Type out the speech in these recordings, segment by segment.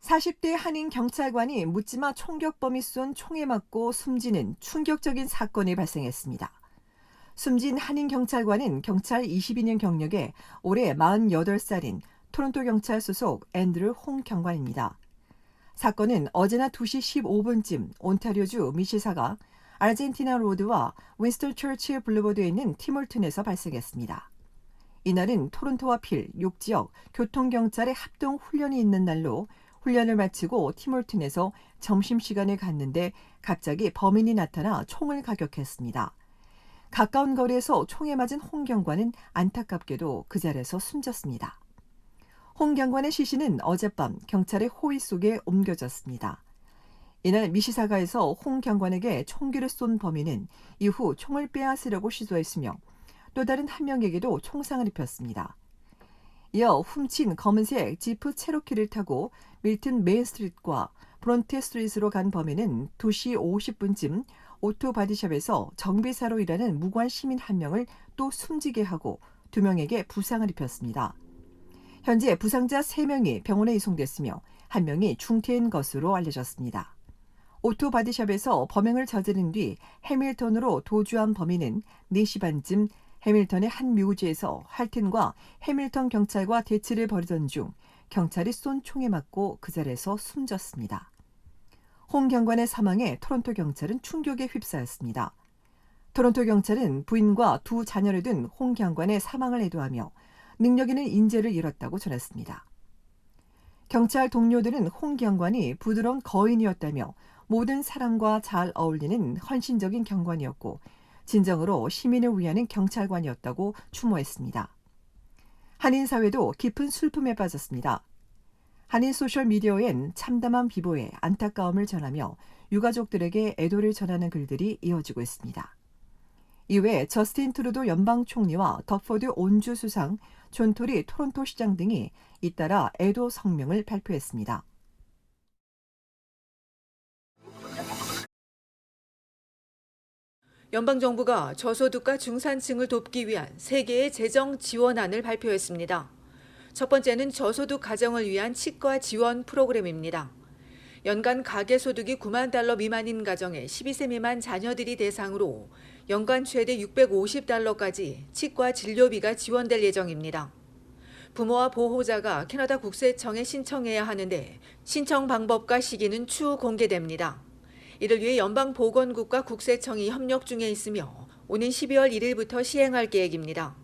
40대 한인 경찰관이 묻지마 총격범이 쏜 총에 맞고 숨지는 충격적인 사건이 발생했습니다. 숨진 한인 경찰관은 경찰 22년 경력에 올해 48살인 토론토 경찰 소속 앤드류 홍 경관입니다. 사건은 어제나 2시 15분쯤 온타리오주 미시사가 아르헨티나 로드와 윈스턴 처치 블루보드에 있는 티몰튼에서 발생했습니다. 이날은 토론토와 필 6지역 교통경찰의 합동훈련이 있는 날로 훈련을 마치고 티몰튼에서 점심시간을 갔는데 갑자기 범인이 나타나 총을 가격했습니다. 가까운 거리에서 총에 맞은 홍 경관은 안타깝게도 그 자리에서 숨졌습니다. 홍 경관의 시신은 어젯밤 경찰의 호위 속에 옮겨졌습니다. 이날 미시사가에서 홍 경관에게 총기를 쏜 범인은 이후 총을 빼앗으려고 시도했으며 또 다른 한 명에게도 총상을 입혔습니다. 이어 훔친 검은색 지프 체로키를 타고 밀튼 메인스트리트과 브론테 스트리트로 간 범인은 2시 50분쯤 오토 바디샵에서 정비사로 일하는 무관 시민 한 명을 또 숨지게 하고 2명에게 부상을 입혔습니다. 현재 부상자 3명이 병원에 이송됐으며 1명이 중태인 것으로 알려졌습니다. 오토 바디샵에서 범행을 저지른 뒤 해밀턴으로 도주한 범인은 4시 반쯤 해밀턴의 한 묘지에서 할튼과 해밀턴 경찰과 대치를 벌이던 중 경찰이 쏜 총에 맞고 그 자리에서 숨졌습니다. 홍 경관의 사망에 토론토 경찰은 충격에 휩싸였습니다. 토론토 경찰은 부인과 2 자녀를 둔 홍 경관의 사망을 애도하며 능력 있는 인재를 잃었다고 전했습니다. 경찰 동료들은 홍 경관이 부드러운 거인이었다며 모든 사람과 잘 어울리는 헌신적인 경관이었고 진정으로 시민을 위하는 경찰관이었다고 추모했습니다. 한인 사회도 깊은 슬픔에 빠졌습니다. 한인 소셜미디어엔 참담한 비보에 안타까움을 전하며 유가족들에게 애도를 전하는 글들이 이어지고 있습니다. 이외에 저스틴 트루도 연방 총리와 덕포드 온주 수상, 존 토리 토론토 시장 등이 잇따라 애도 성명을 발표했습니다. 연방정부가 저소득과 중산층을 돕기 위한 3개의 재정 지원안을 발표했습니다. 첫 번째는 저소득 가정을 위한 치과 지원 프로그램입니다. 연간 가계소득이 9만 달러 미만인 가정의 12세 미만 자녀들이 대상으로 연간 최대 650달러까지 치과 진료비가 지원될 예정입니다. 부모와 보호자가 캐나다 국세청에 신청해야 하는데 신청 방법과 시기는 추후 공개됩니다. 이를 위해 연방보건국과 국세청이 협력 중에 있으며 오는 12월 1일부터 시행할 계획입니다.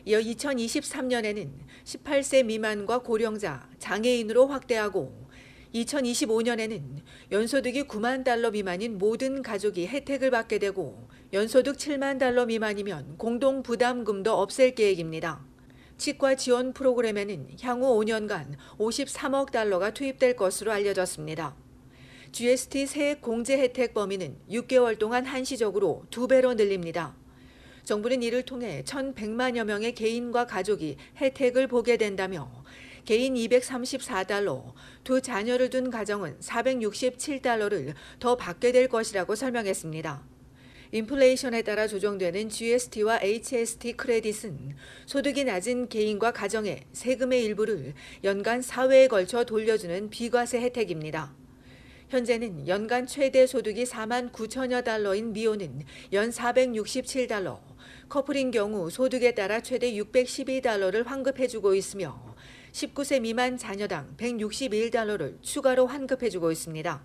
이어 2023년에는 18세 미만과 고령자, 장애인으로 확대하고 2025년에는 연소득이 9만 달러 미만인 모든 가족이 혜택을 받게 되고 연소득 7만 달러 미만이면 공동부담금도 없앨 계획입니다. 치과 지원 프로그램에는 향후 5년간 53억 달러가 투입될 것으로 알려졌습니다. GST 세액 공제 혜택 범위는 6개월 동안 한시적으로 2배로 늘립니다. 정부는 이를 통해 1,100만여 명의 개인과 가족이 혜택을 보게 된다며 개인 234달러, 2 자녀를 둔 가정은 467달러를 더 받게 될 것이라고 설명했습니다. 인플레이션에 따라 조정되는 GST와 HST 크레딧은 소득이 낮은 개인과 가정의 세금의 일부를 연간 4회에 걸쳐 돌려주는 비과세 혜택입니다. 현재는 연간 최대 소득이 4만 9천여 달러인 미혼은 연 467달러, 커플인 경우 소득에 따라 최대 612달러를 환급해주고 있으며 19세 미만 자녀당 161달러를 추가로 환급해주고 있습니다.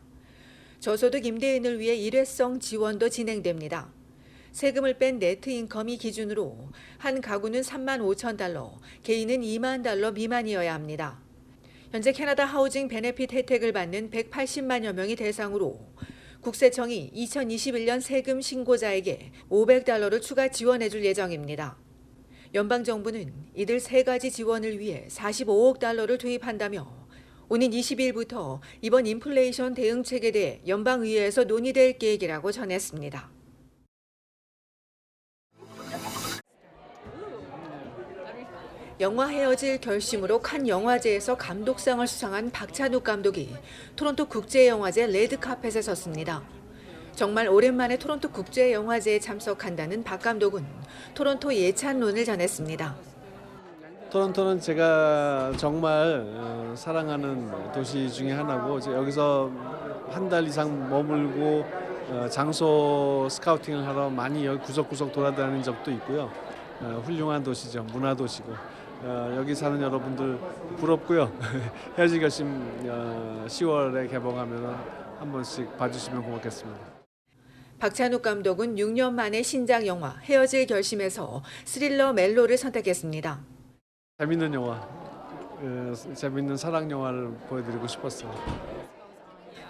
저소득 임대인을 위해 일회성 지원도 진행됩니다. 세금을 뺀 네트 인컴이 기준으로 한 가구는 3만 5천 달러, 개인은 2만 달러 미만이어야 합니다. 현재 캐나다 하우징 베네핏 혜택을 받는 180만여 명이 대상으로 국세청이 2021년 세금 신고자에게 500달러를 추가 지원해줄 예정입니다. 연방정부는 이들 3가지 지원을 위해 45억 달러를 투입한다며 오는 20일부터 이번 인플레이션 대응책에 대해 연방의회에서 논의될 계획이라고 전했습니다. 영화 헤어질 결심으로 칸 영화제에서 감독상을 수상한 박찬욱 감독이 토론토 국제영화제 레드카펫에 섰습니다. 정말 오랜만에 토론토 국제영화제에 참석한다는 박 감독은 토론토 예찬론을 전했습니다. 토론토는 제가 정말 사랑하는 도시 중에 하나고 여기서 한 달 이상 머물고 장소 스카우팅을 하러 많이 여기 구석구석 돌아다닌 적도 있고요. 훌륭한 도시죠. 문화 도시고 여기 사는 여러분들 부럽고요. 헤어질 결심 10월에 개봉하면 한 번씩 봐주시면 고맙겠습니다. 박찬욱 감독은 6년 만에 신작 영화 헤어질 결심에서 스릴러 멜로를 선택했습니다. 재밌는 영화, 재밌는 사랑 영화를 보여드리고 싶었어요.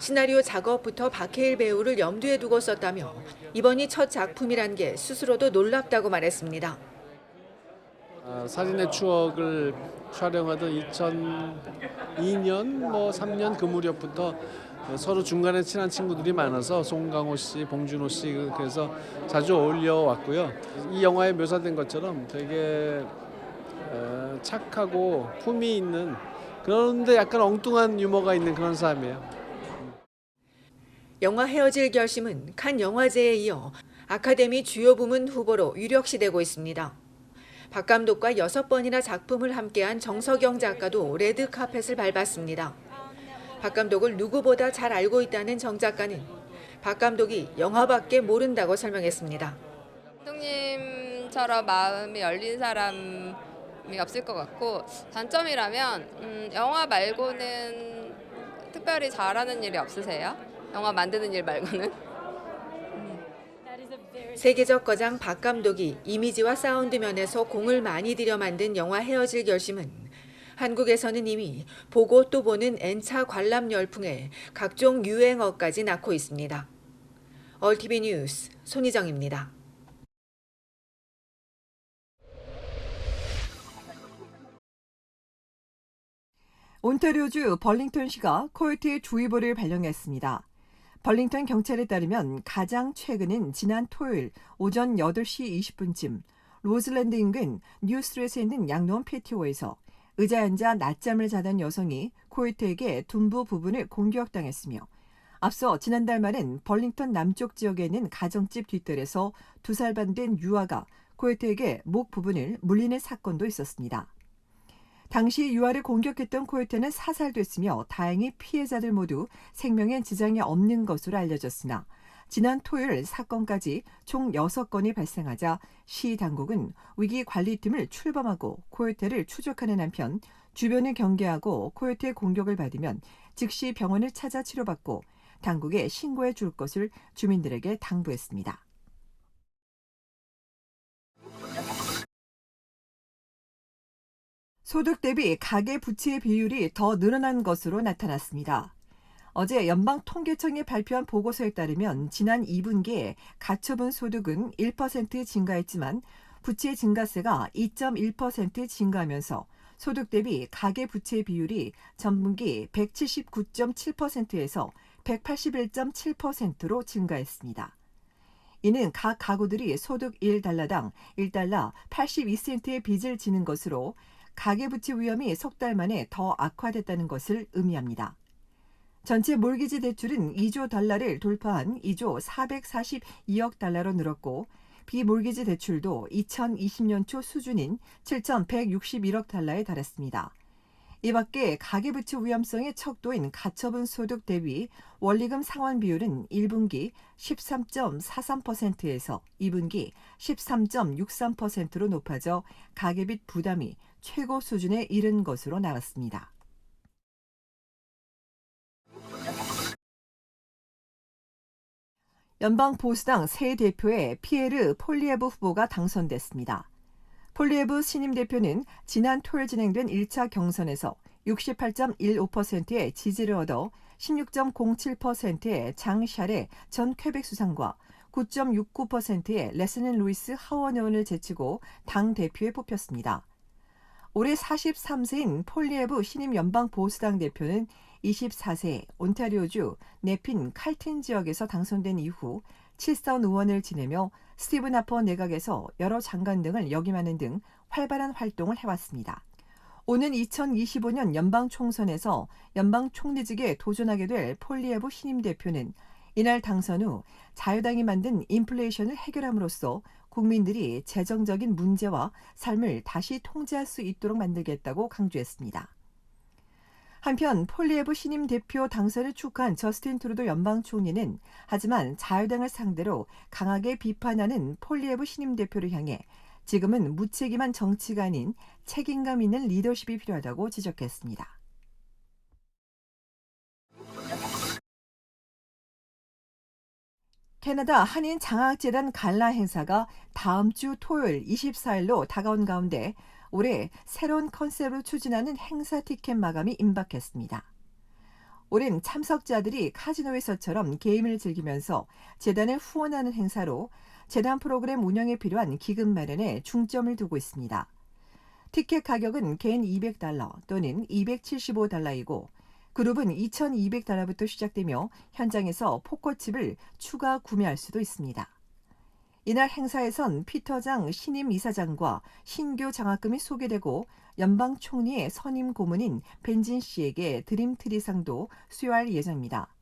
시나리오 작업부터 박해일 배우를 염두에 두고 썼다며 이번이 첫 작품이란 게 스스로도 놀랍다고 말했습니다. 사진의 추억을 촬영하던 2002년, 3년 그 무렵부터 서로 중간에 친한 친구들이 많아서 송강호 씨, 봉준호 씨 그래서 자주 어울려 왔고요. 이 영화에 묘사된 것처럼 되게 착하고 품이 있는 그런데 약간 엉뚱한 유머가 있는 그런 사람이에요. 영화 헤어질 결심은 칸 영화제에 이어 아카데미 주요 부문 후보로 유력시되고 있습니다. 박 감독과 6번이나 작품을 함께한 정석영 작가도 레드카펫을 밟았습니다. 박 감독을 누구보다 잘 알고 있다는 정 작가는 박 감독이 영화밖에 모른다고 설명했습니다. 감독님처럼 마음이 열린 사람이 없을 것 같고 단점이라면 영화 말고는 특별히 잘하는 일이 없으세요? 영화 만드는 일 말고는? 세계적 거장 박 감독이 이미지와 사운드 면에서 공을 많이 들여 만든 영화 헤어질 결심은 한국에서는 이미 보고 또 보는 N차 관람 열풍에 각종 유행어까지 낳고 있습니다. 얼티비 뉴스 손희정입니다. 온타리오주 벌링턴시가 코요테 주의보를 발령했습니다. 벌링턴 경찰에 따르면 가장 최근인 지난 토요일 오전 8시 20분쯤 로즐랜드 인근 뉴스트리트에 있는 양로원 패티오에서 의자에 앉아 낮잠을 자던 여성이 코요테에게 둔부 부분을 공격당했으며 앞서 지난달 말엔 벌링턴 남쪽 지역에 있는 가정집 뒷뜰에서 2살 반 된 유아가 코요테에게 목 부분을 물리는 사건도 있었습니다. 당시 유아를 공격했던 코요테는 사살됐으며 다행히 피해자들 모두 생명에 지장이 없는 것으로 알려졌으나 지난 토요일 사건까지 총 6건이 발생하자 시 당국은 위기관리팀을 출범하고 코요테를 추적하는 한편 주변을 경계하고 코요테의 공격을 받으면 즉시 병원을 찾아 치료받고 당국에 신고해 줄 것을 주민들에게 당부했습니다. 소득 대비 가계 부채 비율이 더 늘어난 것으로 나타났습니다. 어제 연방통계청이 발표한 보고서에 따르면 지난 2분기에 가처분 소득은 1% 증가했지만 부채 증가세가 2.1% 증가하면서 소득 대비 가계 부채 비율이 전분기 179.7%에서 181.7%로 증가했습니다. 이는 각 가구들이 소득 1달러당 1달러 82센트의 빚을 지는 것으로 가계부채 위험이 석 달 만에 더 악화됐다는 것을 의미합니다. 전체 몰기지 대출은 2조 달러를 돌파한 2조 442억 달러로 늘었고 비몰기지 대출도 2020년 초 수준인 7,161억 달러에 달했습니다. 이 밖에 가계부채 위험성의 척도인 가처분 소득 대비 원리금 상환 비율은 1분기 13.43%에서 2분기 13.63%로 높아져 가계빚 부담이 최고 수준에 이른 것으로 나왔습니다. 연방보수당 새 대표의 피에르 폴리에브 후보가 당선됐습니다. 폴리에브 신임 대표는 지난 토요일 진행된 1차 경선에서 68.15%의 지지를 얻어 16.07%의 장 샤레 전 퀘벡 수상과 9.69%의 레스넨 루이스 하원 의원을 제치고 당 대표에 뽑혔습니다. 올해 43세인 폴리에브 신임 연방보수당 대표는 24세 온타리오주 네핀 칼튼 지역에서 당선된 이후 칠선 의원을 지내며 스티븐 하퍼 내각에서 여러 장관 등을 역임하는 등 활발한 활동을 해왔습니다. 오는 2025년 연방 총선에서 연방 총리직에 도전하게 될 폴리에브 신임 대표는 이날 당선 후 자유당이 만든 인플레이션을 해결함으로써 국민들이 재정적인 문제와 삶을 다시 통제할 수 있도록 만들겠다고 강조했습니다. 한편 폴리에브 신임 대표 당선을 축하한 저스틴 트루도 연방 총리는 하지만 자유당을 상대로 강하게 비판하는 폴리에브 신임 대표를 향해 지금은 무책임한 정치가 아닌 책임감 있는 리더십이 필요하다고 지적했습니다. 캐나다 한인 장학재단 갈라 행사가 다음 주 토요일 24일로 다가온 가운데 올해 새로운 컨셉으로 추진하는 행사 티켓 마감이 임박했습니다. 올해는 참석자들이 카지노에서처럼 게임을 즐기면서 재단을 후원하는 행사로 재단 프로그램 운영에 필요한 기금 마련에 중점을 두고 있습니다. 티켓 가격은 개인 $200 또는 $275이고 그룹은 $2,200부터 시작되며 현장에서 포커칩을 추가 구매할 수도 있습니다. 이날 행사에선 피터장 신임 이사장과 신규 장학금이 소개되고 연방 총리의 선임 고문인 벤진 씨에게 드림트리상도 수여할 예정입니다.